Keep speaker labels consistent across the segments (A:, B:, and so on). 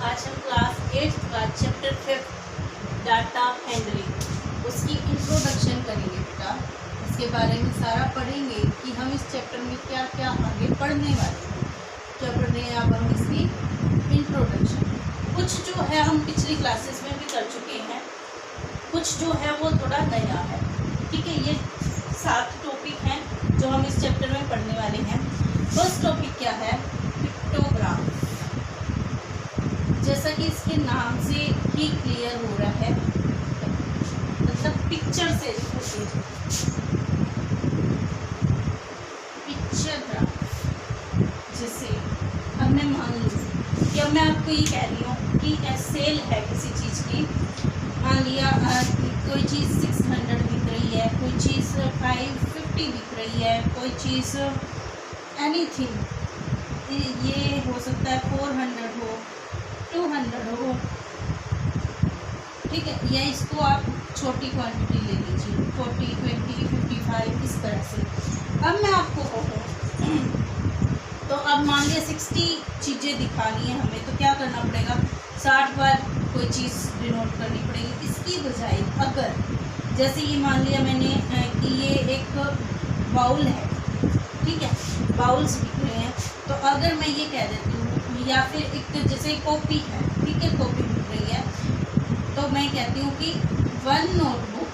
A: आज हम क्लास 8 का चैप्टर 5 डाटा हैंडलिंग उसकी इंट्रोडक्शन करेंगे बेटा। इसके बारे में सारा पढ़ेंगे कि हम इस चैप्टर में क्या क्या आगे पढ़ने वाले हैं। क्या पढ़ रहे हैं अब हम इसकी इंट्रोडक्शन। कुछ जो है हम पिछली क्लासेस में भी कर चुके हैं, कुछ जो है वो थोड़ा नया है। ठीक है, ये 7 टॉपिक हैं जो हम इस चैप्टर में पढ़ने वाले हैं। फर्स्ट टॉपिक क्या है? पिक्टोग्राफ। जैसा कि इसके नाम से ही क्लियर हो रहा है, मतलब पिक्चर से पिक्चर ग्राफ। जैसे अब मैं मान लीजिए कि अब मैं आपको ये कह रही हूँ कि सेल है किसी चीज़ की। मान लिया कोई चीज़ 600 बिक रही है, कोई चीज़ 550 बिक रही है, कोई चीज़ एनीथिंग, ये हो सकता है 400 हो, 200 हो। ठीक है, या इसको आप छोटी क्वांटिटी ले लीजिए, 40, 20, 55 इस तरह से। अब मैं आपको कहूँ तो अब मान लिया 60 चीज़ें दिखानी है हमें, तो क्या करना पड़ेगा? 60 बार कोई चीज़ डिनोट करनी पड़ेगी। इसकी बजाय अगर जैसे ये मान लिया मैंने कि ये एक बाउल है, ठीक है, बाउल्स बिक रहे हैं, तो अगर मैं ये कह देती हूँ, या फिर एक जैसे कॉपी है, ठीक है, कॉपी बिक रही है, तो मैं कहती हूँ कि वन नोटबुक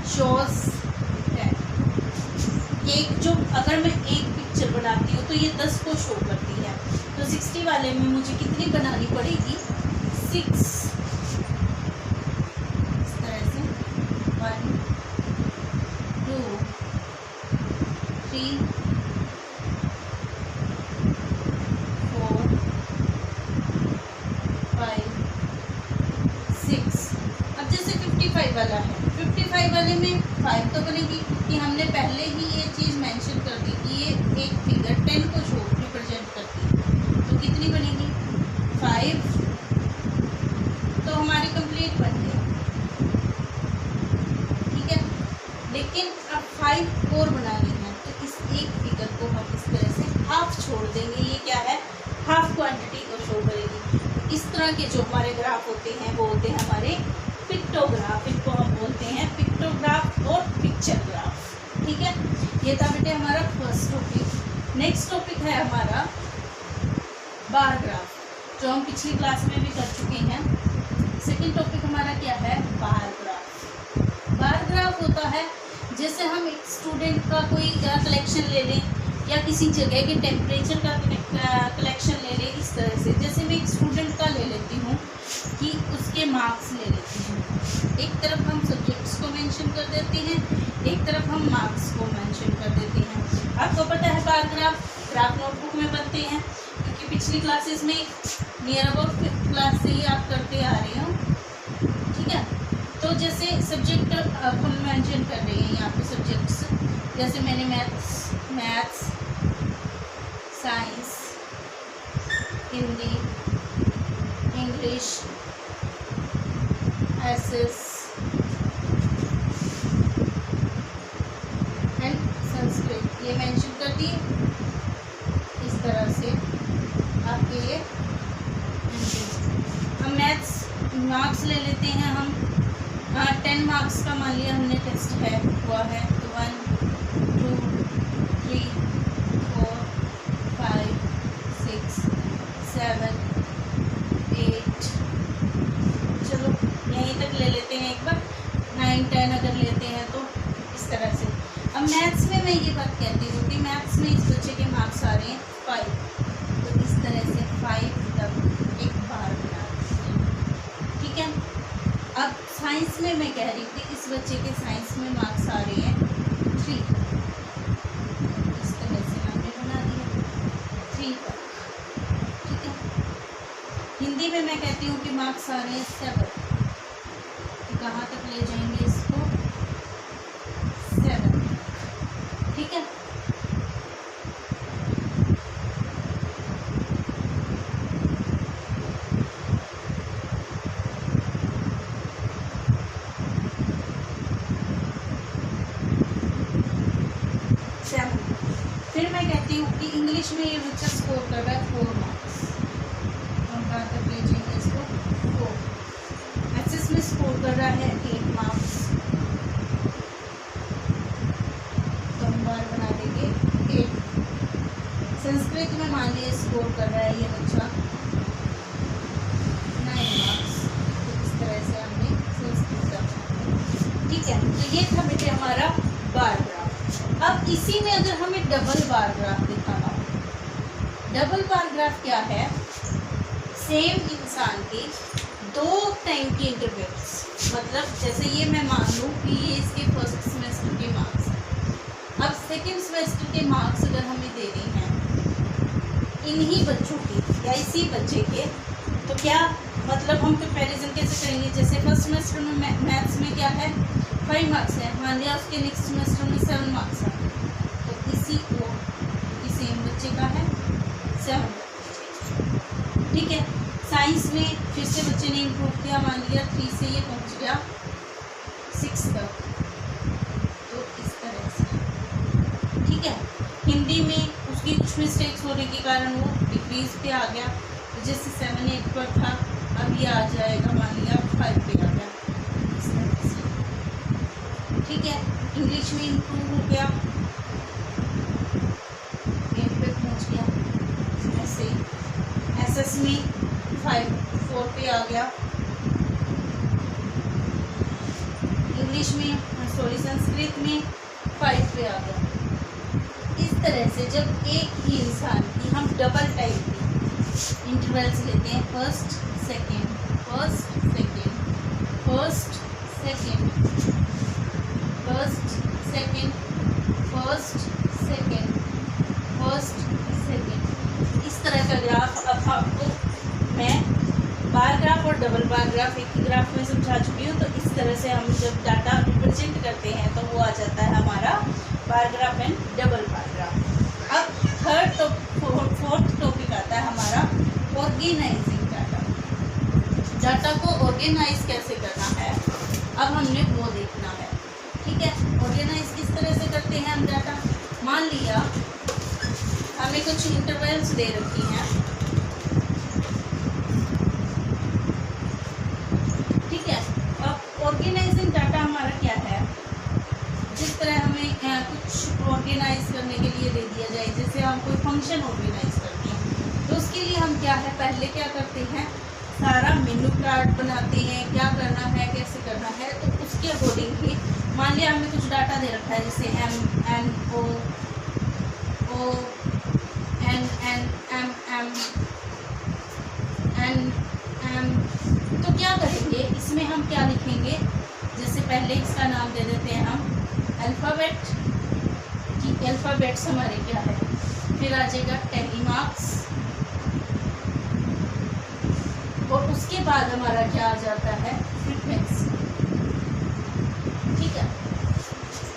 A: शोज 10। एक जो अगर मैं एक पिक्चर बनाती हूँ तो ये 10 को शो करती है, तो 60 वाले में मुझे कितनी बनानी पड़ेगी? 6। इस तरह से 1, 2, 3, 4, 5, 6। अब जैसे 55 वाला है, 55 वाले में 5 तो बनेगी कि हमने पहले ही ये चीज़ मेंशन कर दी कि ये एक फिगर 10 को शो रिप्रेजेंट करती है, तो कितनी बनेगी? 5। तो हमारी कंप्लीट बन गई। ठीक है, लेकिन अब 5 और बनानी है, तो इस एक फिगर को हम इस तरह से हाफ छोड़ देंगे। ये क्या है? हाफ क्वांटिटी को शो करेगी। इस तरह के जो हमारे ग्राफ होते हैं वो होते हैं हमारे पिक्टोग्राफ। इनको हम बोलते हैं पिक्टोग्राफ और पिक्चर ग्राफ। ठीक है, ये था बेटे हमारा फर्स्ट टॉपिक। नेक्स्ट टॉपिक है हमारा बार ग्राफ, जो हम पिछली क्लास में भी कर चुके हैं। सेकंड टॉपिक हमारा क्या है? Bar graph. बार ग्राफ होता है जैसे हम एक स्टूडेंट का कोई कलेक्शन ले लें, या किसी जगह के टेम्परेचर का कलेक्शन ले लें। इस तरह से जैसे मैं एक स्टूडेंट का ले लेती हूँ कि उसके मार्क्स ले लेती हूँ। एक तरफ हम सब्जेक्ट्स को मेंशन कर देते हैं, एक तरफ हम मार्क्स को मेंशन कर देते हैं। आपको पता है बार ग्राफ नोटबुक में बनते हैं, क्योंकि पिछली क्लासेस में नियर अबाउट 5th क्लास से ही आप करते आ रहे हो। ठीक है, तो जैसे सब्जेक्ट अब हम मेंशन कर रहे हैं यहाँ पे सब्जेक्ट्स, जैसे मैंने maths, science, Hindi, English, SS and Sanskrit ये मेंशन कर दिए। इस तरह से आपके लिए हम मैथ्स मार्क्स ले लेते हैं। हम 10 मार्क्स का मान लिया हमने टेस्ट हुआ है, तो 1, 2, 3, 4, 5, 6, 7, 8, चलो यहीं तक ले लेते हैं एक बार। 9, 10 अगर लेते हैं तो इस तरह से। अब मैथ्स में मैं ये बात कहती हूँ कि मैथ्स में इस बच्चे के मार्क्स आ रहे हैं 5, तो इस तरह से 5 तक एक बार बना दीजिए। ठीक है, अब साइंस में मैं कह रही थी इस बच्चे के साइंस में मार्क्स आ रहे हैं 3, इस तरह से हमने बना दिया 3 तक। ठीक है, हिंदी में मैं कहती हूँ कि मार्क्स आ रहे हैं 7, कहाँ तक ले जाएंगे इसको? 7। ठीक है, फिर मैं कहती हूँ कि इंग्लिश में ये बच्चा स्कोर कर रहा है 4 मार्क्स, हम कहाँ तक ले जाएंगे इसको 4। एचएस में स्कोर कर रहा है 8 मार्क्स, तो हम बार बना देंगे 8। संस्कृत में मान लीजिए स्कोर कर रहा है ये बच्चा 9 मार्क्स, तो इस तरह से हमने संस्कृत का, ठीक है। तो ये था बेटे हमारा बार ग्राफ। अब इसी में अगर हमें डबल बार ग्राफ दिखाना हो, डबल बार ग्राफ क्या है, सेम इंसान के 2 टाइम की इंटरवल्स, मतलब जैसे ये मैं मान लूँ कि ये इसके फर्स्ट सेमेस्टर के मार्क्स हैं, अब सेकेंड सेमेस्टर के मार्क्स अगर हमें देने हैं इन्हीं बच्चों के या इसी बच्चे के, तो क्या मतलब हम कंपैरिजन कैसे करेंगे, जैसे फर्स्ट सेमेस्टर में मैथ्स में क्या है 5 मार्क्स है, मान लिया उसके नेक्स्ट सेमेस्टर में 7 मार्क्स है, तो इसी को सेम बच्चे का है 7, ठीक है। साइंस में फिर से बच्चे ने इम्प्रूव किया, मान लिया 3 से ये पहुंच गया 6 तक, तो इस तरह से, ठीक है। हिंदी में उसकी कुछ मिस्टेक्स होने के कारण वो डिक्रीज पे आ गया, तो जैसे 7-8 पर था, अब ये आ जाएगा मान लिया 5 पे आ गया, इस तरह से, ठीक है। इंग्लिश में इम्प्रूव हो गया, 8 पे पहुंच गया, ऐसे एसएस में 4 पे आ गया, इंग्लिश में संस्कृत में 5 पे आ गया। इस तरह से जब एक ही इंसान की हम डबल टाइप की इंटरवल्स लेते हैं, first second first second first second first second first second first second, इस तरह का ग्राफ अब आपको मैं बार ग्राफ और डबल बार ग्राफ एक ही ग्राफ में समझा चुकी हूँ। तो इस तरह से हम जब डाटा रिप्रेजेंट करते हैं तो वो आ जाता है हमारा bar graph and double bar graph. अब फोर्थ टॉपिक आता है हमारा ऑर्गेनाइजिंग डाटा। डाटा को ऑर्गेनाइज कैसे करना है अब हमने वो देखना है, ठीक है। ऑर्गेनाइज किस तरह से करते हैं हम डाटा, मान लिया हमें कुछ इंटरवल्स दे रखी हैं, ठीक है। अब ऑर्गेनाइजिंग डाटा हमारा क्या है, जिस तरह हमें कुछ ऑर्गेनाइज करने के लिए दे दिया जाए, जैसे हम कोई फंक्शन ऑर्गेनाइज करते हैं तो उसके लिए हम क्या है पहले क्या करते हैं, सारा मेनू कार्ड बनाते हैं, क्या करना है कैसे करना है, तो उसके अकॉर्डिंग ही मान लिया हमें कुछ डाटा दे रखा है, जैसे MNO O NN MM, तो क्या करेंगे इसमें हम क्या लिखेंगे, जैसे पहले इसका नाम दे देते हैं हम अल्फ़ाबेट, कि अल्फ़ाबेट्स हमारे क्या है, फिर आ जाएगा टैली मार्क्स, और उसके बाद हमारा क्या आ जाता है फ्रीक्वेंसी, ठीक है।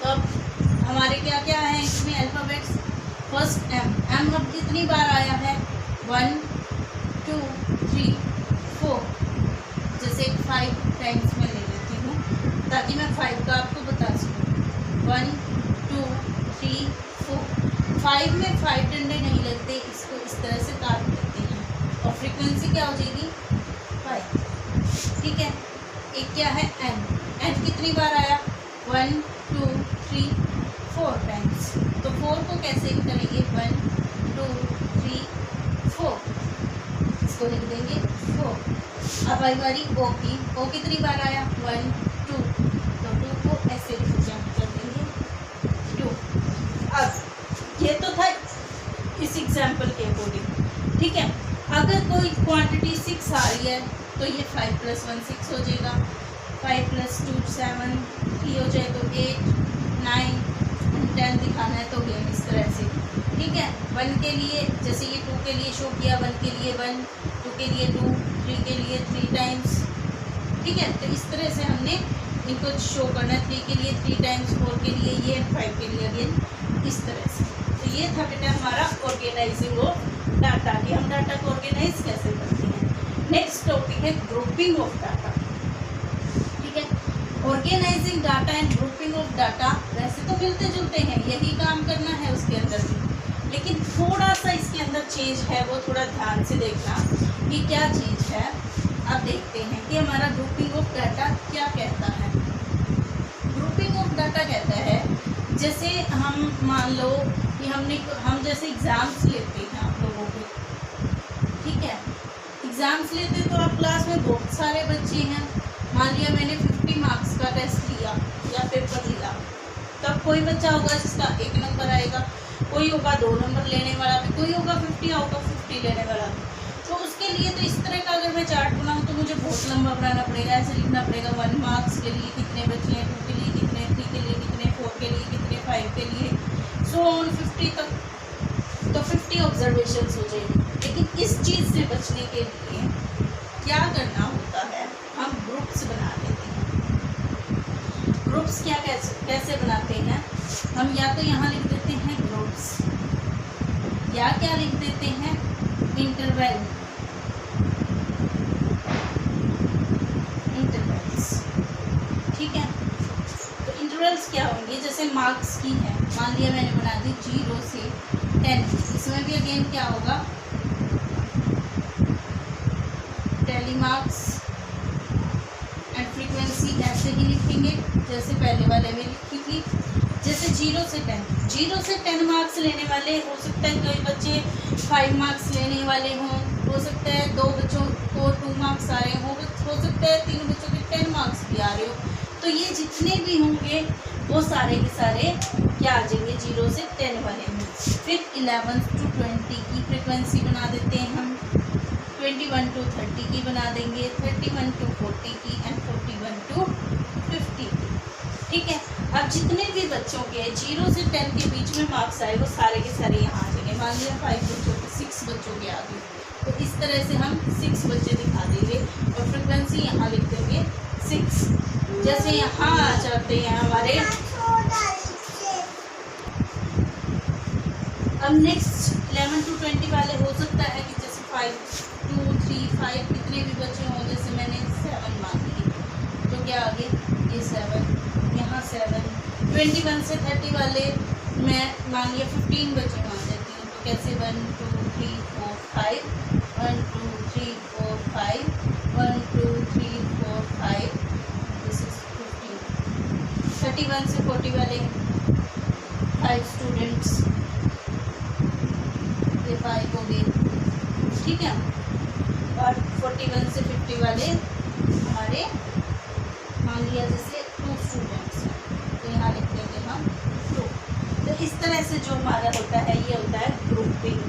A: तो अब हमारे क्या क्या है इसमें अल्फ़ाबेट्स, फर्स्ट M अब कितनी बार आया है 1 2 3 4, जैसे 5 टाइम्स में ले लेती हूँ ताकि मैं 5 का आपको बता सकूँ, 1 2 3 4, 5 में 5 डंडे नहीं लगते, इसको इस तरह से काट देते हैं और फ्रीक्वेंसी क्या हो जाएगी 5, ठीक है। एक क्या है N कितनी बार आया 1 2 3 4 टाइम्स, तो 4 को कैसे करेंगे 1 2 3 4, इसको लिख देंगे 4। अब आई बारी O कितनी बार आया 1 2, तो 2 को ऐसे रिप्रेजेंट कर देंगे 2। अब ये तो था इस एग्जाम्पल के अकॉर्डिंग, ठीक है। अगर कोई क्वांटिटी 6 आ रही है तो ये 5 + 1 6 हो जाएगा, 5 + 2 7, 3 हो जाए तो 8 9 10 दिखाना है तो गेम इस तरह से, ठीक है। 1 के लिए जैसे ये 2 के लिए शो किया, 1 के लिए 1, 2 के लिए 2, 3 के लिए 3 टाइम्स, ठीक है। तो इस तरह से हमने इनको शो करना है, 3 के लिए 3 टाइम्स, 4 के लिए ये, 5 के लिए अगेन इस तरह से। तो ये था बेटा हमारा ऑर्गेनाइजिंग ऑफ डाटा, कि हम डाटा को ऑर्गेनाइज कैसे करते हैं। नेक्स्ट टॉपिक है ग्रुपिंग ऑफ डाटा, ठीक है। Organising data and grouping of data वैसे तो मिलते जुलते हैं, यही काम करना है उसके अंदर भी, लेकिन थोड़ा सा इसके अंदर चेंज है, वो थोड़ा ध्यान से देखना कि क्या चीज़ है। अब देखते हैं कि हमारा ग्रुपिंग ऑफ डाटा क्या कहता है। ग्रुपिंग ऑफ डाटा कहता है जैसे हम मान लो कि हम जैसे एग्ज़ाम्स लेते हैं आप लोगों के, ठीक है, एग्ज़ाम्स लेते हैं तो आप क्लास में बहुत सारे बच्चे हैं, मान लिया मैंने 50 मार्क्स का टेस्ट लिया या पेपर लिया, तब कोई बच्चा होगा जिसका 1 नंबर आएगा, कोई होगा 2 नंबर लेने वाला भी, कोई होगा 50 आउट ऑफ 50 लेने वाला भी। तो उसके लिए तो इस तरह का अगर मैं चार्ट बनाऊँ तो मुझे बहुत लंबा बनाना पड़ेगा, ऐसे लिखना पड़ेगा 1 मार्क्स के लिए कितने बच्चे हैं, 2 के लिए कितने, 3 के लिए कितने, 4 के लिए कितने, 5 के लिए, सो ऑन 50 तक, तो 50 ऑब्जर्वेशंस हो जाएगी। लेकिन इस चीज़ से बचने के लिए क्या करना होता है, हम ग्रुप्स बना लेते हैं। ग्रुप्स क्या कैसे बनाते हैं हम, या तो यहाँ लिख देते हैं ग्रुप्स, या क्या लिख देते हैं इंटरवल्स। ठीक है, तो इंटरवल्स क्या होंगे, जैसे मार्क्स की है, मान लिया मैंने बना दी 0 से 10, इसमें भी अगेन क्या होगा टैली मार्क्स एंड फ्रीक्वेंसी ऐसे ही लिखेंगे जैसे पहले वाले में लिखी थी। जैसे 0 से 10 मार्क्स लेने वाले, हो सकता है कई बच्चे 5 मार्क्स लेने वाले हों, हो सकता है 2 बच्चों को 2 मार्क्स आ रहे हों, हो सकता है 3 बच्चों के 10 मार्क्स भी आ रहे हो। तो ये जितने भी होंगे वो सारे के सारे क्या आ जाएंगे 0 से 10 वाले में। फिर 11 to 20 की फ्रिक्वेंसी बना देते हैं हम, 21 to 30 की बना देंगे, 31 to 40 की एंड 41 to 50 की। ठीक है, अब जितने भी बच्चों के 0 से 10 के बीच में मार्क्स आए वो सारे के सारे यहाँ आ जाएंगे। मान लिया 5 बच्चों के 6 बच्चों के आ गए, तो इस तरह से हम 6 बच्चे दिखा देंगे और फ्रिक्वेंसी यहाँ लिख देंगे 6। जैसे यहाँ आ जाते हैं हमारे, अब नेक्स्ट 11 to 20 वाले हो सकता है कि जैसे 5, 2, 3, 5 कितने भी बच्चे हों, जैसे मैंने 7 मान लिए, तो क्या आगे ये 7, यहाँ 7। 21 से 30 वाले मैं मान लिया 15 बच्चे मान देती हूँ, तो कैसे 1, 2, 3, 4, 5, 1, 2, 3, 4, 5, 1, 2, 3, 4, 5, दिस इज 15। 31 से 40 वाले 5 स्टूडेंट्स, ये 5 हो गए, ठीक है। और 41 से 50 वाले हमारे मान लिया जैसे 2 स्टूडेंट्स हैं, तो यहाँ लिख देंगे हम 2। तो इस तरह से जो हमारा होता है ये होता है ग्रुपिंग।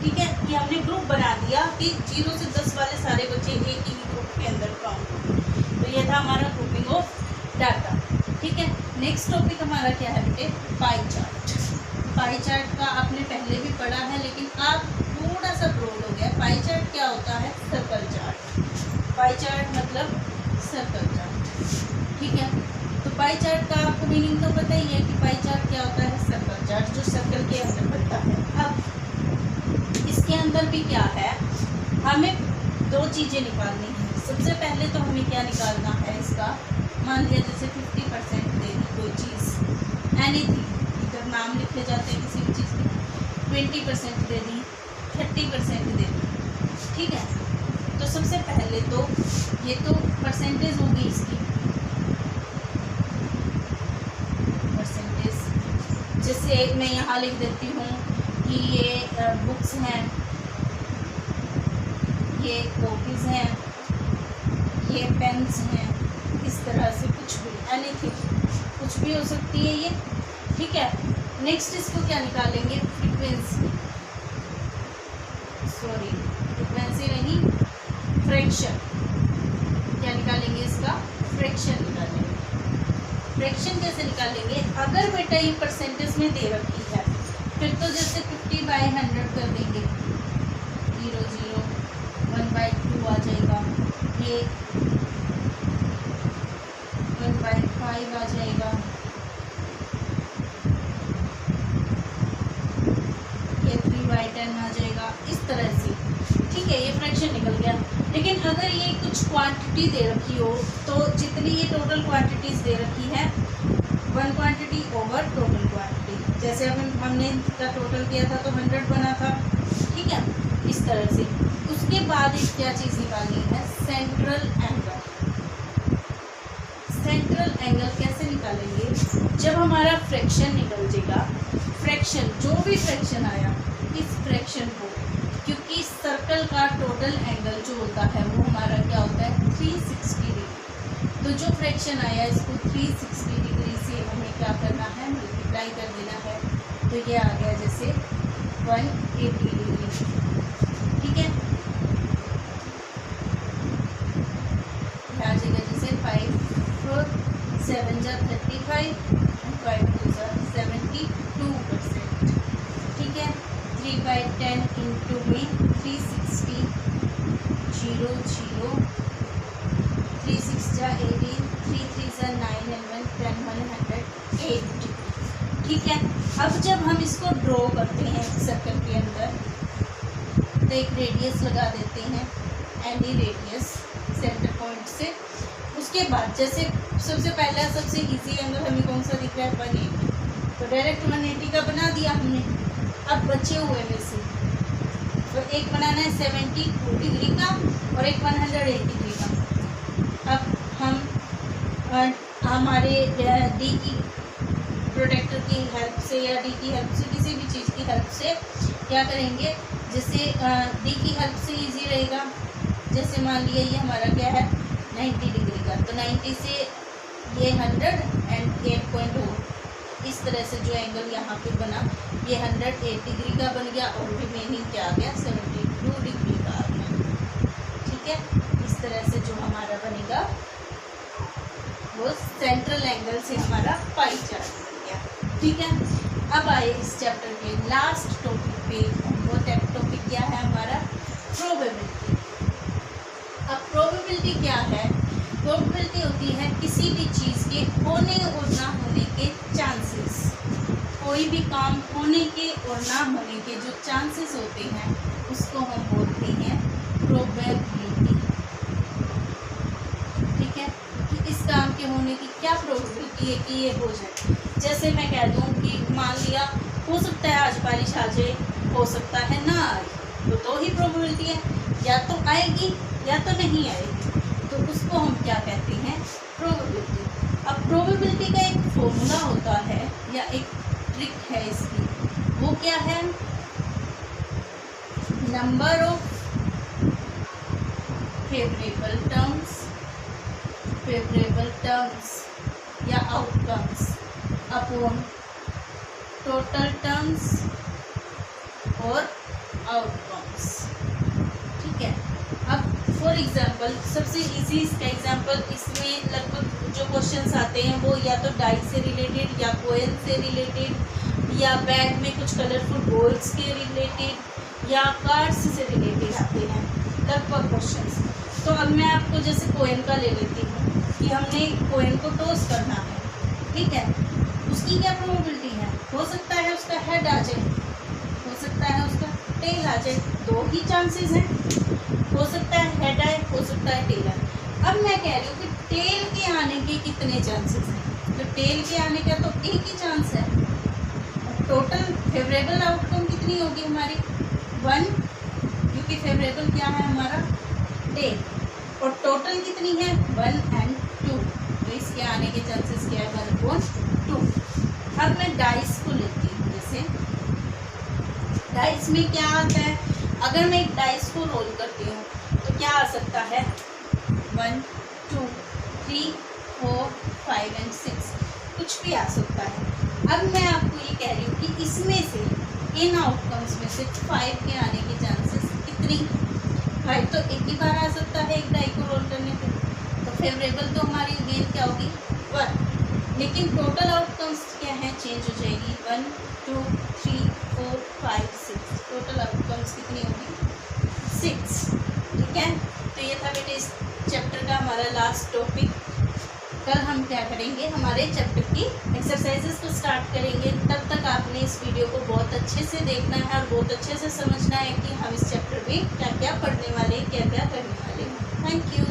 A: ठीक है, कि हमने ग्रुप बना दिया कि 0 से 10 वाले सारे बच्चे एक ही ग्रुप के अंदर काउंट होंगे। तो ये था हमारा ग्रुपिंग ऑफ डाटा। ठीक है, नेक्स्ट टॉपिक हमारा क्या है बेटे, पाई चार्ट। पाई चार्ट का आपने पहले भी पढ़ा है, लेकिन आप थोड़ा सा ब्रॉड हो गया। पाई चार्ट क्या होता है, सर्कल चार्ट। पाई चार्ट मतलब सर्कल चार्ट। ठीक है, तो पाई चार्ट का आपको मीनिंग तो पता ही है कि पाई चार्ट क्या होता है, सर्कल चार्ट, जो सर्कल के अंदर बनता है। अब इसके अंदर भी क्या है, हमें 2 चीज़ें निकालनी है। सबसे पहले तो हमें क्या निकालना है इसका, मान लिया जैसे 50% दे दी कोई चीज़, एनीथिंग, इधर नाम लिखे जाते हैं किसी भी चीज़ के, 20% दे दी, 30% दे दी। ठीक है, तो सबसे पहले तो ये तो परसेंटेज होगी इसकी, परसेंटेज। जैसे मैं यहाँ लिख देती हूँ कि ये बुक्स हैं, ये कॉपीज़ हैं, ये पेन्स हैं, इस तरह से कुछ भी, एनीथिंग, कुछ भी हो सकती है ये। ठीक है, नेक्स्ट इसको क्या निकालेंगे, फ्रीक्वेंसी, सॉरी फ्रीक्वेंसी नहीं, फ्रैक्शन। क्या निकालेंगे इसका, फ्रैक्शन निकालेंगे। फ्रैक्शन कैसे निकालेंगे, अगर बेटा ये परसेंटेज में दे रखी है फिर तो जैसे 50/100 कर देंगे, 0, 0, 1/2 आ जाएगा, ये 1/5 आ जाएगा, ये 3/10 आ जाएगा, इस तरह से। ठीक है, ये फ्रैक्शन निकल गया। लेकिन अगर ये कुछ क्वांटिटी दे रखी हो तो जितनी ये टोटल क्वांटिटीज़ दे रखी है, 1 क्वांटिटी ओवर टोटल क्वांटिटी, जैसे हमने इसका टोटल किया था तो 100 बना था, ठीक है, इस तरह से। उसके बाद एक क्या चीज़ निकालनी है, सेंट्रल एंगल। सेंट्रल एंगल कैसे निकालेंगे, जब हमारा फ्रैक्शन निकल जाएगा, फ्रैक्शन जो भी फ्रैक्शन आया, इस फ्रैक्शन को, क्योंकि सर्कल का टोटल एंगल जो होता है वो हमारा क्या होता है 360 डिग्री। तो जो फ्रैक्शन आया इसको 360 डिग्री से हमें क्या करना है, मल्टीप्लाई कर देना है। तो ये आ गया जैसे 180 डिग्री, ठीक है। आ जाएगा जैसे 5 4 7 जा 35 5 2 जा 72%, ठीक है। 3/10 इंटू में 360 0 0 3 6 जा 18 3 3 जा 9 and 1 10 180, ठीक है। अब जब हम इसको ड्रॉ करते हैं सर्कल के अंदर, तो एक रेडियस लगा देते हैं, एनी रेडियस सेंटर पॉइंट से। उसके बाद जैसे सबसे पहला सबसे इजी एंगल हमें कौन सा दिख रहा है, 180, तो डायरेक्ट 180 का बना दिया हमने। अब बचे हुए में से तो एक बनाना है 72 डिग्री का और एक 180 डिग्री का। अब हम हमारे डी की प्रोटेक्टर की हेल्प से या डी की हेल्प से, किसी भी चीज़ की हेल्प से क्या करेंगे, जैसे डी की हेल्प से इजी रहेगा। जैसे मान लिया ये हमारा क्या है 90 डिग्री का, तो 90 से ये 100 एंड 8.4, इस तरह से जो एंगल यहाँ पे बना ये 108 डिग्री का बन गया और रिमेनिंग क्या आ गया 72 डिग्री का आ गया, ठीक है। इस तरह से जो हमारा बनेगा वो सेंट्रल एंगल से हमारा पाई चार्ट बन गया, ठीक है। अब आए इस चैप्टर के लास्ट टॉपिक पे, वो टॉपिक क्या है हमारा, प्रोबेबिलिटी। अब प्रोबेबिलिटी क्या है, प्रोबेबिलिटी होती है किसी भी चीज़ के होने और ना होने के चांसेस। कोई भी काम होने के और ना होने के जो चांसेस होते हैं उसको हम बोलते हैं प्रोबेबिलिटी, ठीक है। कि इस काम के होने की क्या प्रोबेबिलिटी है कि ये हो जाए। जैसे मैं कह दूँ कि मान लिया हो सकता है आज बारिश आ जाए, हो सकता है ना आए, तो दो ही प्रोबेबिलिटी है, या तो आएगी या तो नहीं आएगी, तो उसको हम क्या कहते हैं, प्रोबेबिलिटी। अब प्रोबेबिलिटी का एक फॉर्मूला होता है या एक ट्रिक है इसकी, वो क्या है, नंबर ऑफ फेवरेबल टर्म्स या आउटकम्स अपॉन टोटल टर्म्स और आउटकम्स, ठीक है। अब फॉर एग्जांपल सबसे इजी इसका एग्जांपल, इसमें लगभग जो क्वेश्चंस आते हैं वो या तो डाई से रिलेटेड या कोइन से रिलेटेड या बैग में कुछ कलरफुल बॉल्स के रिलेटेड या कार्ड्स से रिलेटेड आते हैं लगभग क्वेश्चंस। तो अब मैं आपको जैसे कोइन का ले लेती हूँ कि हमने कोइन को टॉस करना है, ठीक है। उसकी क्या प्रोबेबिलिटी है, हो सकता है उसका हेड आ जाए, हो सकता है उसका टेल आ जाए, दो ही चांसेस हैं, हो सकता है हेड आए, हो सकता है टेल आए। अब मैं कह रही हूँ कि टेल के आने के कितने चांसेस हैं, तो टेल के आने का तो एक ही चांस है। टोटल फेवरेबल आउटकम कितनी होगी हमारी 1, क्योंकि फेवरेबल क्या है हमारा टेल, और टोटल कितनी है 1 and 2, तो इसके आने के चांसेस क्या है 1/2। अब मैं डाइस को लेती हूँ, जैसे डाइस में क्या आता है, अगर मैं एक डाइस को रोल करती हूँ तो क्या आ सकता है 1 2 3 4 5 and 6, कुछ भी आ सकता है। अब मैं आपको ये कह रही हूँ कि इसमें से इन आउटकम्स में से 5 के आने के चांसेस कितनी, 5 तो एक ही बार आ सकता है एक डाई को रोल करने पे, तो फेवरेबल तो हमारी अगेन क्या होगी 1, लेकिन टोटल आउटकम्स क्या है, चेंज हो जाएगी 1 2 3 4 5 6, टोटल आउटकम्स कितनी होगी 6, ठीक है। तो ये था बेटे इस चैप्टर का हमारा लास्ट टॉपिक। कल हम क्या करेंगे, हमारे चैप्टर की एक्सरसाइजेस को स्टार्ट करेंगे। तब तक आपने इस वीडियो को बहुत अच्छे से देखना है और बहुत अच्छे से समझना है कि हम इस चैप्टर में क्या क्या पढ़ने वाले हैं, क्या क्या करने वाले हैं। Thank you.